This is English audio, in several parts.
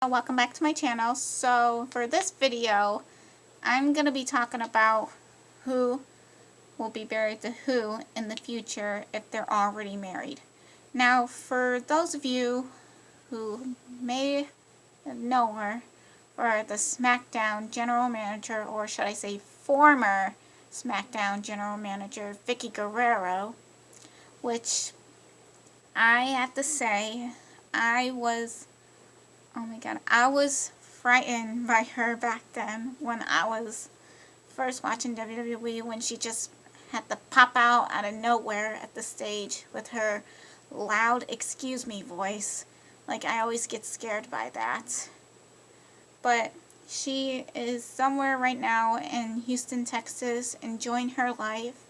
Welcome back to my channel. So for this video, I'm going to be talking about who will be married to who in the future if they're already married. Now, for those of you who may know her for the SmackDown General Manager, or should I say former SmackDown General Manager, Vickie Guerrero, which I have to say, oh my god, I was frightened by her back then when I was first watching WWE, when she just had to pop out of nowhere at the stage with her loud "excuse me" voice. Like, I always get scared by that. But she is somewhere right now in Houston, Texas, enjoying her life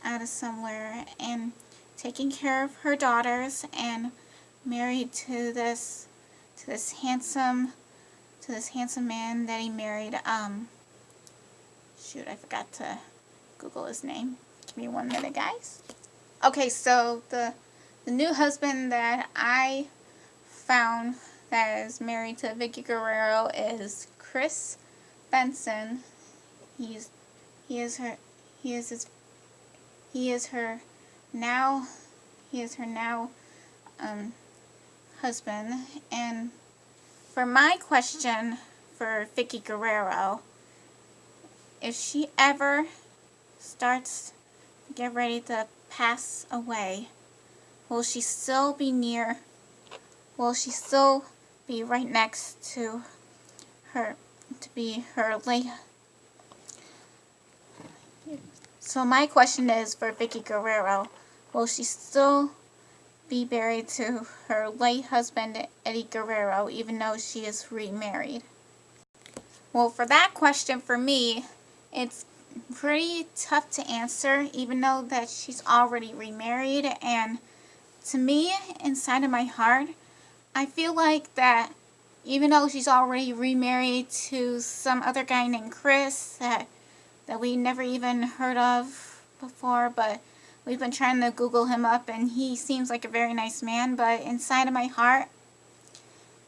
out of somewhere and taking care of her daughters, and married to this handsome man that he married. Shoot, I forgot to Google his name. Give me 1 minute, guys. Okay, so the new husband that I found that is married to Vickie Guerrero is Chris Benson. He is her now husband. And for my question for Vickie Guerrero, if she ever starts to get ready to pass away, will she still be right next to her, to be her late? So my question is for Vickie Guerrero, will she still be married to her late husband, Eddie Guerrero, even though she is remarried? Well, for that question, for me, it's pretty tough to answer, even though that she's already remarried. And to me, inside of my heart, I feel like that even though she's already remarried to some other guy named Chris that we never even heard of before, but we've been trying to Google him up, and he seems like a very nice man. But inside of my heart,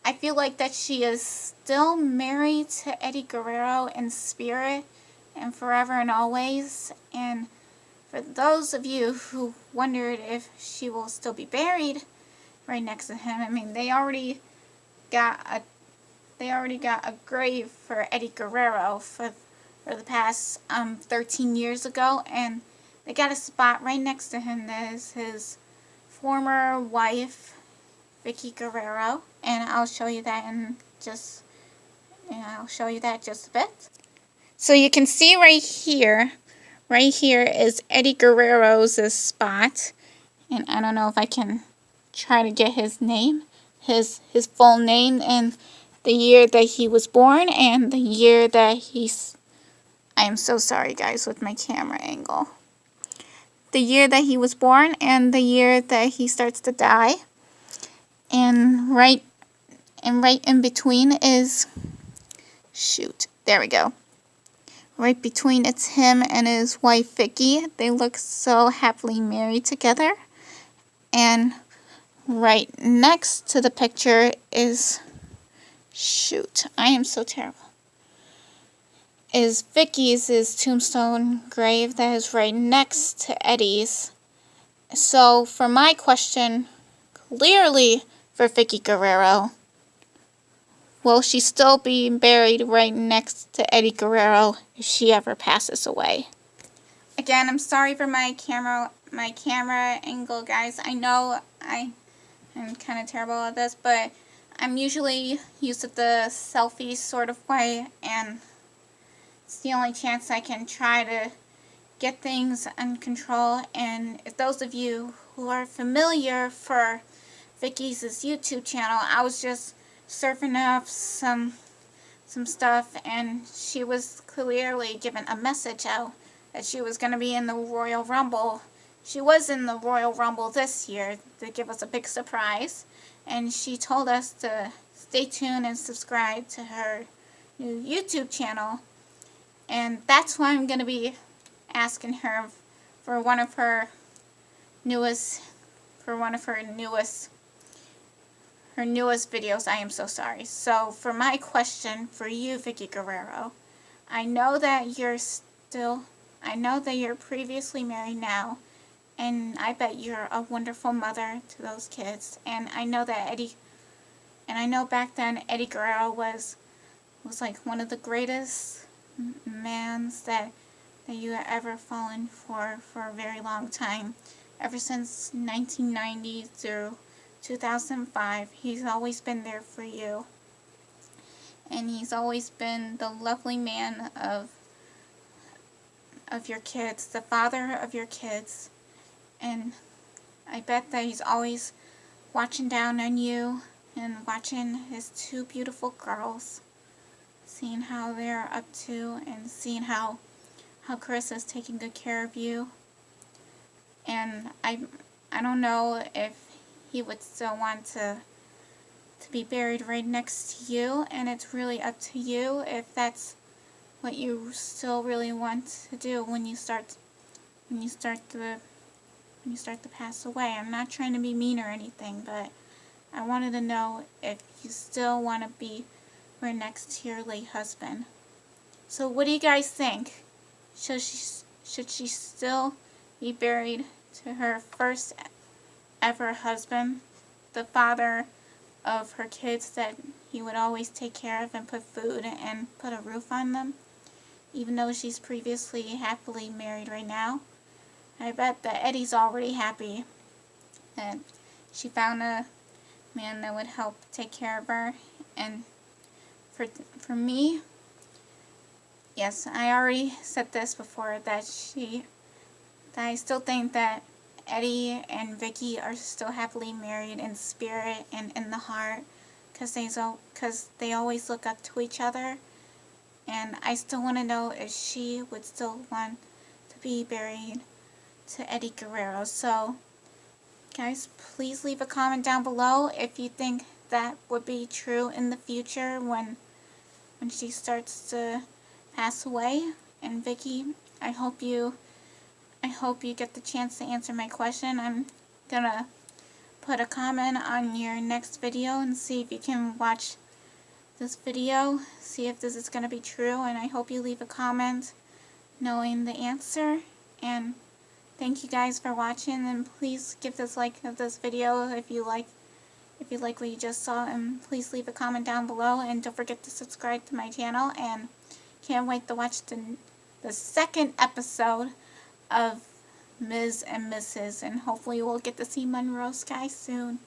I feel like that she is still married to Eddie Guerrero in spirit and forever and always. And for those of you who wondered if she will still be buried right next to him, I mean, they already got a grave for Eddie Guerrero for the past 13 years ago, and they got a spot right next to him that is his former wife, Vickie Guerrero, and I'll show you that in just a bit. So you can see right here is Eddie Guerrero's spot, and I don't know if I can try to get his name, his full name, and the year that he was born, and the year that I am so sorry, guys, with my camera angle. The year that he was born and the year that he starts to die. And right in between is, shoot, there we go. Right between, it's him and his wife Vickie. They look so happily married together. And right next to the picture is, shoot, I am so terrible, is Vickie's tombstone grave that is right next to Eddie's. So for my question, clearly for Vickie Guerrero, will she still be buried right next to Eddie Guerrero if she ever passes away? Again, I'm sorry for my camera angle, guys. I know I'm kind of terrible at this, but I'm usually used to the selfie sort of way, and it's the only chance I can try to get things under control. And if those of you who are familiar for Vickie's YouTube channel, I was just surfing up some stuff, and she was clearly given a message out that she was going to be in the Royal Rumble. She was in the Royal Rumble this year to give us a big surprise, and she told us to stay tuned and subscribe to her new YouTube channel. And that's why I'm going to be asking her for one of her newest her newest videos. I am so sorry. So for my question for you, Vickie Guerrero, I know that you're previously married now, and I bet you're a wonderful mother to those kids. And I know back then Eddie Guerrero was like one of the greatest mans that you have ever fallen for a very long time. Ever since 1990 through 2005, he's always been there for you. And he's always been the lovely man of your kids, the father of your kids. And I bet that he's always watching down on you and watching his two beautiful girls, seeing how they're up to, and seeing how Chris is taking good care of you. And I don't know if he would still want to be buried right next to you, and it's really up to you if that's what you still really want to do when you start to pass away. I'm not trying to be mean or anything, but I wanted to know if you still want to be right next to your late husband. So what do you guys think? Should she still be buried to her first ever husband, the father of her kids that he would always take care of and put food and put a roof on them, even though she's previously happily married right now? I bet that Eddie's already happy that she found a man that would help take care of her. And for me, yes, I already said this before, that I still think that Eddie and Vickie are still happily married in spirit and in the heart, because they always look up to each other. And I still want to know if she would still want to be buried to Eddie Guerrero. So guys, please leave a comment down below if you think that would be true in the future when she starts to pass away. And Vickie, I hope you get the chance to answer my question. I'm gonna put a comment on your next video and see if you can watch this video, see if this is gonna be true, and I hope you leave a comment knowing the answer. And thank you guys for watching, and please give this like of this video if you like what you just saw, and please leave a comment down below, and don't forget to subscribe to my channel. And can't wait to watch the second episode of Ms. and Mrs. and hopefully we'll get to see Monroe Sky soon.